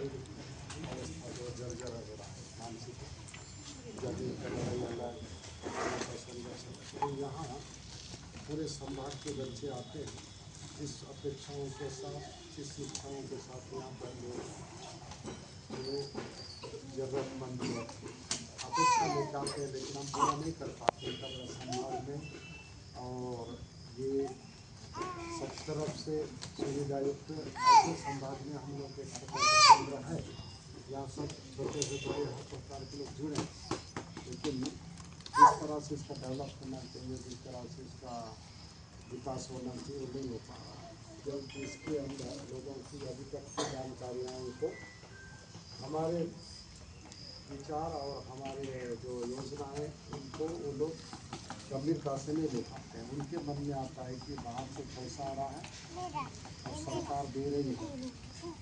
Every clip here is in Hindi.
शारीरिक अवस्था जो जर्जर हो रहा है, मानसिक जमीन का लड़ाई अलग, का संघर्ष अलग। तो यहाँ पूरे संभाग के बच्चे आते हैं जिस अपेक्षाओं के साथ, जिस इच्छाओं के साथ यहाँ पर लोग जो जरूरतमंद लोग अपेक्षा लेकर आते हैं, लेकिन हम पूरा नहीं कर पाते कल संभाग में। और ये सब तरफ से सुविधायुक्त ऐसे संभाग में हम लोग एक छोटा सा केंद्र है, यहाँ सब छोटे से बड़े हर प्रकार के लोग जुड़े हैं, लेकिन जिस तरह से इसका डेवलप होना चाहिए, जिस तरह से इसका विकास होना चाहिए, वो नहीं हो पा रहा है, क्योंकि इसके अंदर लोगों की अभी तक की जानकारियाँ को हमारे विचार और हमारे जो योजनाएं उनको वो लोग गंभीरता से नहीं ले पाते हैं। उनके मन में आता है कि बाहर से पैसा आ रहा है और सरकार दे रही है,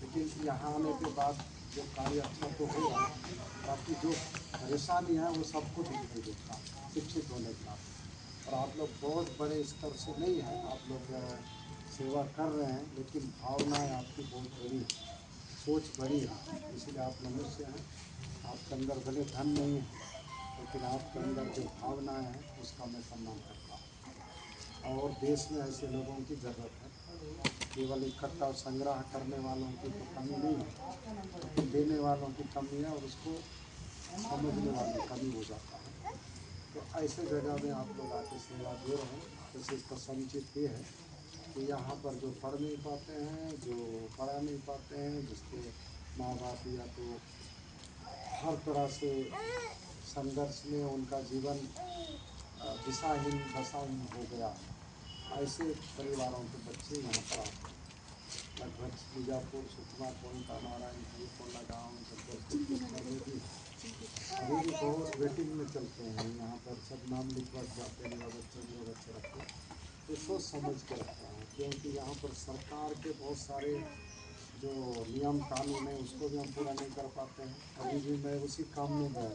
लेकिन यहाँ आने के बाद जो कार्य अच्छा तो हो रहा है, बाकी जो परेशानी है वो सबको दिखाई देता है शिक्षित होने के नाते। और आप लोग बहुत बड़े स्तर से नहीं है, आप लोग सेवा कर रहे हैं, लेकिन भावनाएं आपकी बहुत बड़ी है, सोच बड़ी है, इसलिए आप मनुष्य हैं। आपके अंदर भले धन नहीं है, लेकिन आपके अंदर जो भावनाएं हैं उसका मैं सम्मान करता हूँ। और देश में ऐसे लोगों की ज़रूरत है, केवल इकट्ठा संग्रह करने वालों की तो कमी नहीं है, लेकिन देने वालों की कमी है और उसको समझने वाली कमी हो जाता है। तो ऐसे जगह में आप लोग आके सेवा दे रहे हैं। जैसे इसका समुचित ये है कि यहाँ पर जो पढ़ नहीं पाते हैं, जो पढ़ा नहीं पाते हैं, जिसके माँ बाप या तो हर तरह से संघर्ष में उनका जीवन दिशाहीन दशाहीन हो गया, ऐसे परिवारों के बच्चे यहाँ पर आते हैं। लगभग बीजापुर, सुकमा, कोंटा, नारायणपुर, कोंडा गाँव, जगदलपुर में भी अभी भी बहुत वेटिंग में चलते हैं। यहाँ पर सब नाम लिखवा जाते हैं, मेरा बच्चा रखो। तो सोच समझ के रखते हैं, क्योंकि यहाँ पर सरकार के बहुत सारे जो नियम कानून है उसको भी हम पूरा नहीं कर पाते हैं। अभी भी मैं उसी काम में गया,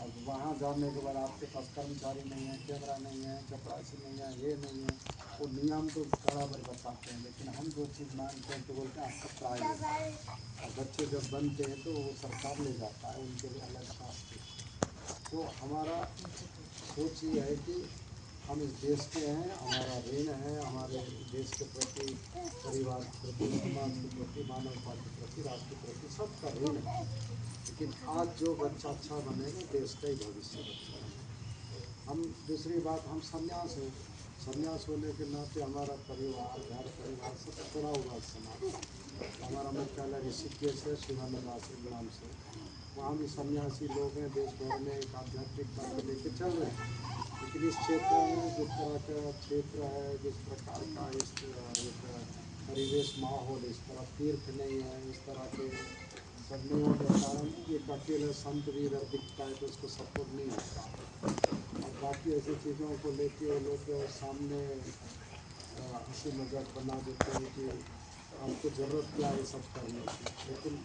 अब वहाँ जाने के बाद आपके पास कर्मचारी नहीं है, कैमरा नहीं है, चपरासी नहीं है, ये नहीं है, वो नियम तो बराबर बताते हैं, लेकिन हम जो चीज़ मानते हैं तो बोलते हैं आपका प्राइवेट है। और बच्चे जब बनते हैं तो वो सरकार ले जाता है, उनके लिए अलग शास्त्र। तो हमारा सोच ये है कि हम इस देश के हैं, हमारा ऋण है हमारे देश के प्रति, परिवार के प्रति, समाज के प्रति, मानवता के प्रति, राष्ट्र के प्रति, सबका ऋण है। लेकिन आज जो बच्चा अच्छा बनेगा देश का ही भविष्य बच्चा बनेगा। हम दूसरी बात, हम सन्यास हैं, सन्यास होने के नाते हमारा परिवार, घर परिवार सब जुड़ा हुआ समाज। हमारा मुख्यालय ऋषिकेश है, शिवानंद आश्रम नाम से, वहाँ भी सन्यासी लोग हैं, देश भर में एक आध्यात्मिकता को लेकर चल रहे हैं। लेकिन इस क्षेत्र में जिस तरह का क्षेत्र है, जिस प्रकार का इस एक परिवेश माहौल, इस तरह तीर्थ नहीं है, इस तरह के सब नहीं होने के कारण एक अकेला संत भी इधर दिखता है तो उसको सपोर्ट नहीं होता। और बाकी ऐसी चीज़ों को लेके वो लोग सामने हंसी मजाक बना देते हैं कि आपको ज़रूरत क्या है सब करने की। लेकिन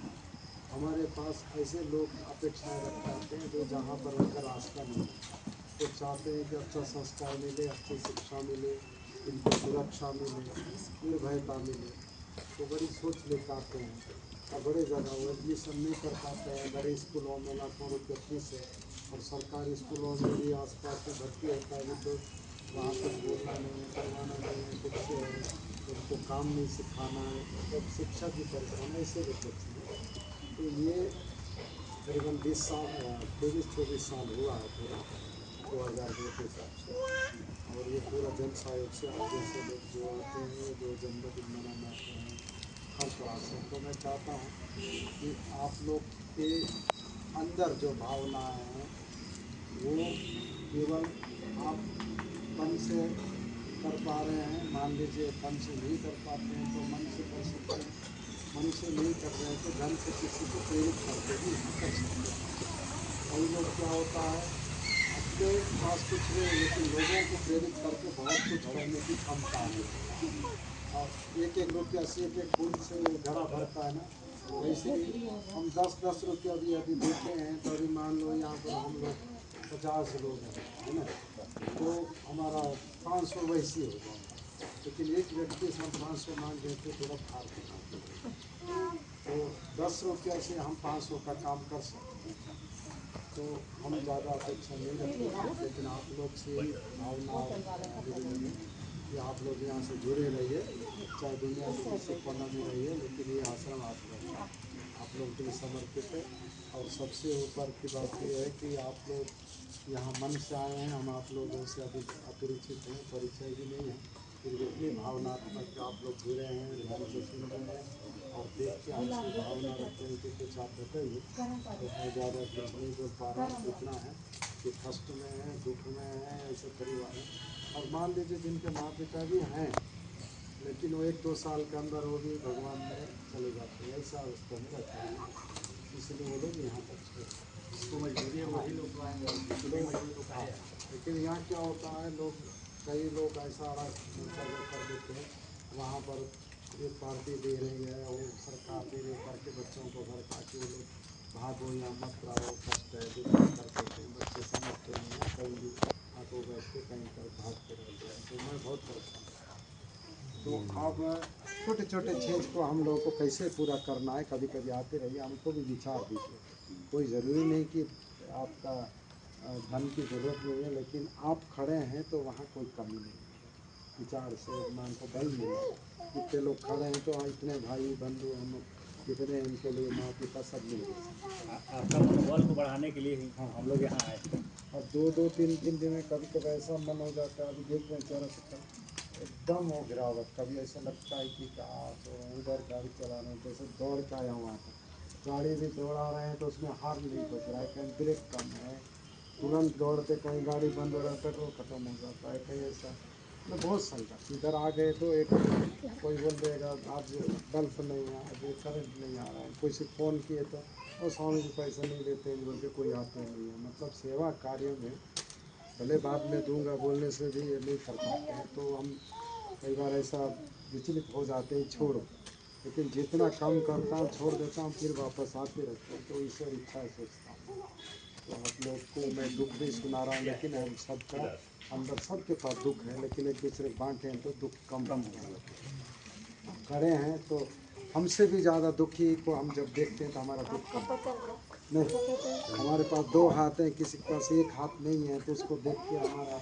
हमारे पास ऐसे लोग अपेक्षाएं रख पाते हैं जो जहाँ पर उनका रास्ता नहीं मिलता, वो चाहते हैं कि अच्छा संस्कार मिले, अच्छी शिक्षा मिले, इनको सुरक्षा मिले, निर्भयता मिले, तो बड़ी सोच लेकर आते हैं। और बड़े जगह वो एडमिशन नहीं कर पाते हैं, बड़े स्कूलों में लाखों रुपये फीस है, और सरकारी स्कूलों में भी आसपास में भर्ती होता है भी तो वहाँ तक बोलना नहीं है, करवाना नहीं है, कुछ उनको काम नहीं सिखाना है, मतलब शिक्षा की परेशान ऐसे बच्चे हैं। तो ये करीबन 23-24 साल हुआ है पूरा 2002 के हिसाब से। और ये पूरा जन सहयोग से जैसे लोग जो आते हैं, जो जन्मदिन मनाने आते हैं, हर तरह से। तो मैं चाहता हूँ कि आप लोग के अंदर जो भावनाएं हैं वो केवल आप तन से कर पा रहे हैं, मान लीजिए तन से नहीं कर पाते हैं तो मन से कर सकते हैं, मन से नहीं कर रहे हैं तो धन से किसी को प्रेरित करके भी कर सकते हैं। कई लोग क्या होता है अपने पास कुछ नहीं, लेकिन लोगों को प्रेरित करके बहुत कुछ करने की क्षमता है। और एक एक रुपया से एक एक बूंद से घड़ा भरता है ना, वैसे ही हम 10-10 रुपया भी यदि देते हैं तो अभी मान लो यहाँ पर हम लोग 50 लोग हैं, है ना, तो हमारा 500 वैसे हो जाता है। लेकिन एक व्यक्ति से हम 500 मांग रहे थे, थोड़ा भार बना। तो 10 रुपया से हम 500 का काम कर सकते हैं, तो हम ज़्यादा अपेक्षा नहीं रखते हैं। लेकिन आप लोग से ही भावना निवेदन है कि आप लोग यहाँ से जुड़े रहिए, चाहे दुनिया के किसी कोना में रहिए, लेकिन ये आश्रम आप लोग के लिए समर्पित है। और सबसे ऊपर की बात यह है कि आप लोग यहाँ मन से आए हैं, हम आप लोगों से अभी अपरिचित हैं, परिचय भी नहीं है, फिर भी इतनी भावनात्मक आप लोग जुड़े हैं, ध्यान से सुन रहे हैं और देख के हमसे भावना रखते हैं कि कुछ आप बताइए। तो मैं ज़्यादा कुछ नहीं बोल पा रहा हूँ, इतना है कि कष्ट में है, दुख में है, ऐसे परिवार है। और मान लीजिए जिनके माँ पिता भी हैं, लेकिन वो 1-2 साल के अंदर वो भी भगवान में चले जाते हैं, ऐसा अवस्था में रहते हैं, इसलिए वो लोग यहाँ तक छोड़ जिसको मजबूरी है वही लोग आएंगे। हाँ, लेकिन यहाँ क्या होता है, कई लोग ऐसा कर देते हैं, वहाँ पर एक पार्टी दे रही है, वो सरकार दे रही करके बच्चों को घर का कि वो लोग भागो या मत रहो, कष्ट है, दुख है कर देते हैं। बच्चे समझते नहीं हैं, कहीं भी आटो बैठ के कहीं पर भागते रहते हैं, तो मैं बहुत परेशान हूँ। तो अब छोटे छोटे चीज़ को हम लोगों को कैसे पूरा करना है, कभी कभी आते रहिए, हमको भी विचार दीजिए। कोई ज़रूरी नहीं कि आपका धन की ज़रूरत नहीं है, लेकिन आप खड़े हैं तो वहाँ कोई कमी नहीं है। विचार से मान को बल मिला, इतने लोग खड़े हैं तो इतने भाई बंधु हम इतने, इनके लिए माँ पिता सब मिल गए। आपका मनोबल को बढ़ाने के लिए ही हाँ, हम लोग यहाँ आए। और 2-2 3 दिन में कभी कभी ऐसा मन हो जाता है, अभी देख रहे हैं चेहरा सकता एकदम हो गिरावट। कभी ऐसा लगता है कि तो उधर गाड़ी चला रहे हैं जैसे दौड़ के आया वहाँ पर, गाड़ी भी दौड़ा रहे हैं तो उसमें हाथ नहीं बच रहा है, कहीं ब्रेक कम है, तुरंत दौड़ते, कहीं गाड़ी बंद हो रहा है, पेट्रोल खत्म हो जाता है, कहीं ऐसा मतलब बहुत संकट। इधर आ गए तो एक कोई बोल देगा आज बल्ब नहीं है, आज करंट नहीं आ रहा है, कोई से फ़ोन किए तो और स्वामी जी पैसा नहीं देते हैं बोल के कोई आते नहीं है। मतलब सेवा कार्य में भले बाद में दूंगा बोलने से भी ये नहीं कर पाते हैं, तो हम कई बार ऐसा विचलित हो जाते हैं छोड़ के। लेकिन जितना कम करता हूँ छोड़ देता हूँ, फिर वापस आते रहते हैं, तो ईश्वर इच्छा है सोचता हूँ। तो आप लोग को मैं दुख भी सुना रहा हूँ, लेकिन हम सबका अंदर सबके पास दुख है, लेकिन एक दूसरे को बांटे हैं तो दुख कम हो जाता है। खड़े हैं तो हमसे भी ज़्यादा दुखी को हम जब देखते हैं तो हमारा दुख कम नहीं। हमारे पास 2 हाथ हैं, किसी के पास 1 हाथ नहीं है, तो उसको देख के हमारा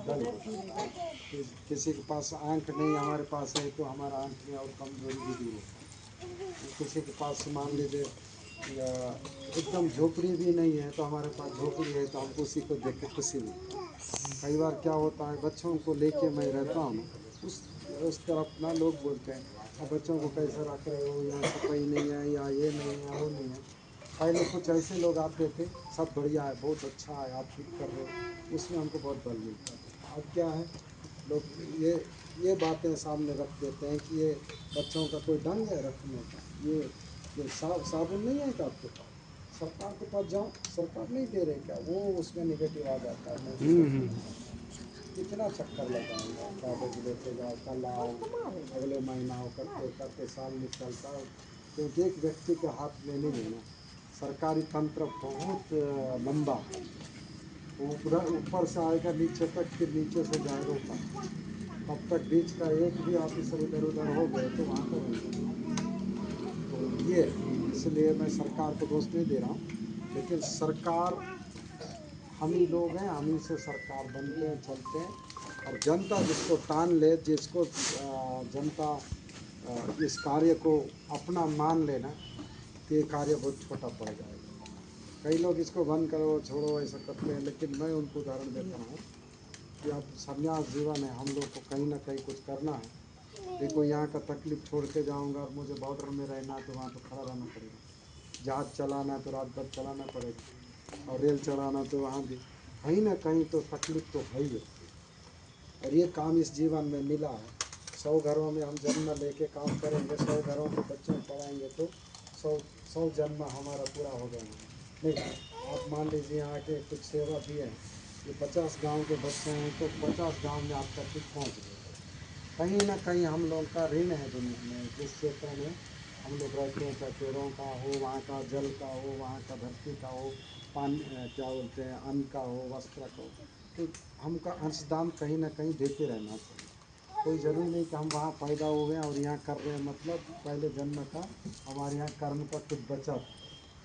दल होता है। किसी के पास आँख नहीं, हमारे पास है, तो हमारा आँख में और कमजोरी भी दूर होता है। किसी के पास मान लीजिए एकदम झोपड़ी भी नहीं है, तो हमारे पास झोपड़ी है, तो हमको उसी को देख के खुशी मिलती है। कई बार क्या होता है, बच्चों को लेके मैं रहता हूँ, उस तरफ ना लोग बोलते हैं अब बच्चों को कैसे रख रहे हो, यहाँ सफाई नहीं है, या ये नहीं है, वो नहीं है। पहले कुछ ऐसे लोग आते थे, सब बढ़िया है, बहुत अच्छा है, आप ठीक कर रहे हो, उसमें हमको बहुत बल मिलता था। अब क्या है, लोग ये बातें सामने रख देते हैं कि ये बच्चों का कोई ढंग है रखने का, ये साबुन नहीं है क्या आपके पास, सरकार के पास जाओ, सरकार नहीं दे रहे क्या, वो उसमें निगेटिव आ जाता है। मैं कितना चक्कर लगाऊंगा, कागज लेके जाओ, कल आओ, अगले महीना आओ, करते करते साल निकलता है, क्योंकि एक व्यक्ति के हाथ में नहीं है ना। सरकारी तंत्र बहुत लंबा है, ऊपर से आएगा नीचे तक, फिर नीचे से जाएगा ऊपर, तब तक बीच का एक भी ऑफिसर इधर उधर हो गए तो वहाँ पर तो ये, इसलिए मैं सरकार को दोष नहीं दे रहा हूँ, लेकिन सरकार हम ही लोग हैं, हम ही से सरकार बनते हैं, चलते हैं। और जनता जिसको टान ले, जिसको जनता इस कार्य को अपना मान लेना, तो ये कार्य बहुत छोटा पड़ जाएगा। कई लोग इसको बंद करो छोड़ो ऐसा करते हैं, लेकिन मैं उनको उदाहरण देता हूँ कि अब संन्यास जीवन है, हम लोग को कहीं ना कहीं कुछ करना है। देखो यहाँ का तकलीफ छोड़ के जाऊँगा, मुझे बॉर्डर में रहना तो वहाँ तो खड़ा रहना पड़ेगा, जहाज चलाना तो रात भर चलाना पड़ेगा, और रेल चलाना तो वहाँ भी कहीं ना कहीं तो तकलीफ तो है ही। और ये काम इस जीवन में मिला है, 100 घरों में हम जन्म लेके काम करेंगे, 100 घरों के बच्चों को पढ़ाएंगे तो 100 जन्म हमारा पूरा हो गया नहीं। आप मान लीजिए यहाँ के कुछ सेवा दिए हैं, ये 50 गांव के बच्चे हैं, तो 50 गांव में आप तक पहुँच गए। कहीं ना कहीं हम लोग का ऋण है दुनिया में, जिस क्षेत्र में हम लोग रहते हैं, चाहे पेड़ों का हो, वहाँ का जल का हो, वहाँ का धरती का हो, पानी क्या बोलते हैं अन्न का हो, वस्त्र का हो, तो हमका अंशदान कहीं ना कहीं देते रहना चाहिए। कोई ज़रूरी नहीं कि हम वहाँ पैदा हुए हैं और यहाँ कर रहे हैं, मतलब पहले जन्म का हमारे यहाँ कर्म का कुछ बचा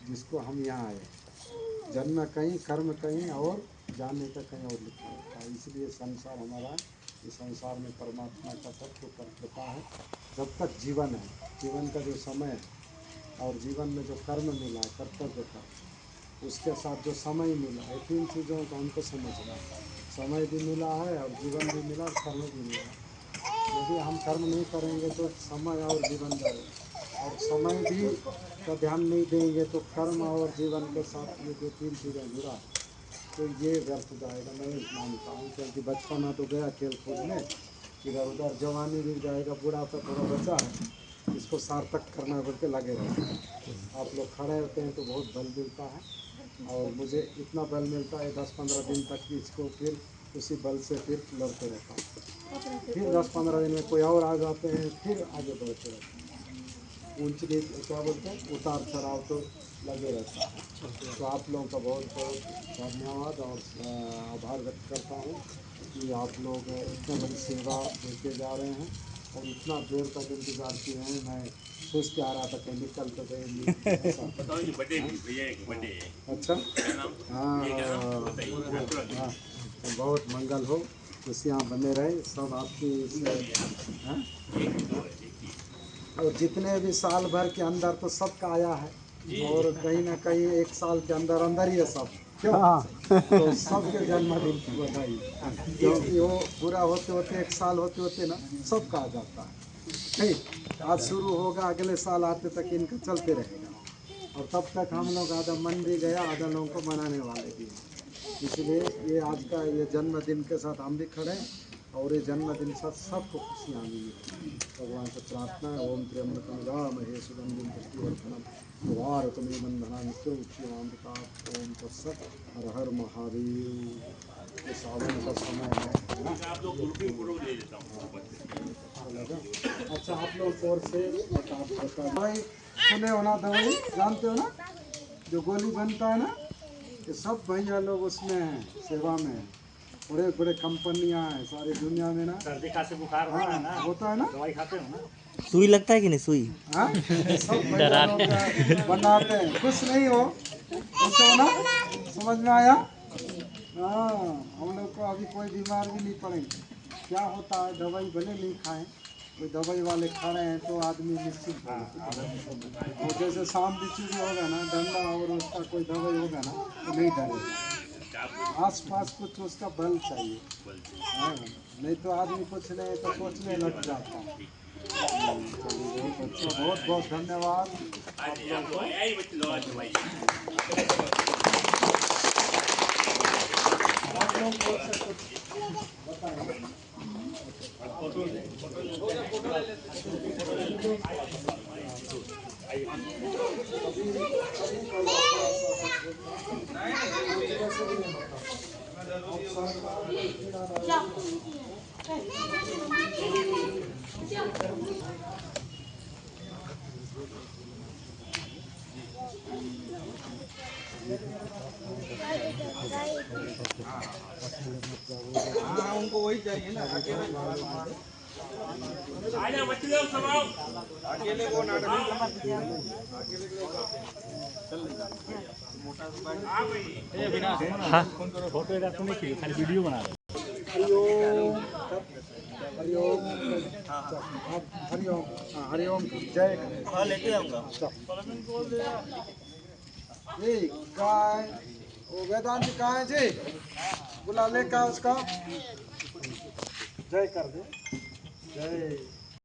जिसको हम यहाँ आए। जन्म कहीं, कर्म कहीं और जाने का कहीं और लिखा रहता है। इसलिए संसार हमारा है। इस संसार में परमात्मा का सबको कर्तव्य है। जब तक जीवन है, जीवन का जो समय है और जीवन में जो कर्म मिला है, कर्तव्य का, उसके साथ जो समय मिला है, 3 चीज़ों को हमको समझना है। समय भी मिला है और जीवन भी मिला और कर्म भी मिला। यदि हम कर्म नहीं करेंगे तो समय और जीवन जाएगा, और समय भी का ध्यान नहीं देंगे तो कर्म और जीवन के साथ ये जो 3 चीज़ें जुड़ा है तो ये व्यर्थ जाएगा। मैं मानता हूँ, क्योंकि बचपना तो गया खेल कूद में, इधर उधर, जवानी भी जाएगा, बुढ़ापा थोड़ा बचा है, इसको सार्थक करना बोल के लगे रहते हैं। आप लोग खड़े होते हैं तो बहुत बल मिलता है, और मुझे इतना बल मिलता है 10-15 दिन तक कि इसको फिर उसी बल से फिर लड़ते रहता हूँ। फिर 10-15 दिन में कोई और आ जाते हैं, फिर आगे बढ़ते रहते हैं। ऊंच नीच क्या बोलते हैं, उतार चढ़ाव तो लगे रहता है। तो आप लोगों का बहुत बहुत धन्यवाद और आभार व्यक्त करता हूँ कि आप लोग इतने बड़ी सेवा देते जा रहे हैं और इतना देर तक इंतज़ार किए हैं। मैं सोच के आ रहा था कहीं निकल तो गए नहीं। अच्छा, हाँ हाँ, तो बहुत मंगल हो, खुशियाँ बने रहे सब आपकी। हाँ? और जितने भी साल भर के अंदर तो सबका आया है, और कहीं ना कहीं 1 साल के अंदर अंदर ही है सब, क्यों? तो सबके जन्मदिन की बधाई, क्योंकि वो पूरा होते होते 1 साल होते होते ना सबका आ जाता है। ठीक, आज शुरू होगा, अगले साल आते तक इनका चलते रहेगा, और तब तक हम लोग आधा मन भी गया, आधा लोगों को मनाने वाले भी हैं। इसलिए ये आज का ये जन्मदिन के साथ हम भी खड़े हैं, और ये जन्मदिन के साथ सबको खुशियाँ मिली। भगवान से प्रार्थना है, ओम त्र्यंबकम यजामहे सुगंधिं पुष्टिवर्धनम् उर्वारुकमिव बन्धनान् मृत्युंजयम् ओम तत्सत्। हर हर महादेव। ये सावन का समय है ना? अच्छा, आप लोग और से भाई सुने हो ना, दवाई जानते हो ना, जो गोली बनता है ना, ये सब भैया लोग उसमें हैं, सेवा में हैं। बड़े बड़े कंपनियां हैं सारी दुनिया में ना। सर्दी खांसी बुखार होता है ना, होता है ना, दवाई खाते हो ना? सुई लगता है कि नहीं सुई? हाँ, सब भैया लोग बनाते हैं। खुश नहीं हो, खुश हो ना, समझ में आया? हाँ, हम लोग को अभी कोई बीमार भी नहीं पड़ेंगे। क्या होता है, दवाई भले नहीं खाएं, कोई दवाई वाले खा रहे हैं तो आदमी निश्चिंत होगा। और जैसे शाम बिच्छू भी होगा ना, डंडा और उसका कोई दवाई होगा ना तो नहीं डरेगा। आस पास कुछ उसका बल चाहिए। हाँ, नहीं तो आदमी कुछ नहीं तो सोचने लग जाता है। चलिए, बहुत अच्छा, बहुत बहुत धन्यवाद आप लोग को। आप लोग को से कुछ बताएं। उनको वही चाहिए ना, अकेले अकेले को नाटक फोटो इधर तो नहीं खींचे, खाली वीडियो बना रहे। हरिओम हरिओम हरिओम, हाँ, हरिओम जय। हाँ लेके आऊँगा। ये गाय वो वेदांत जी कहाँ है जी? बुला ले का उसका जय कर दे, जय।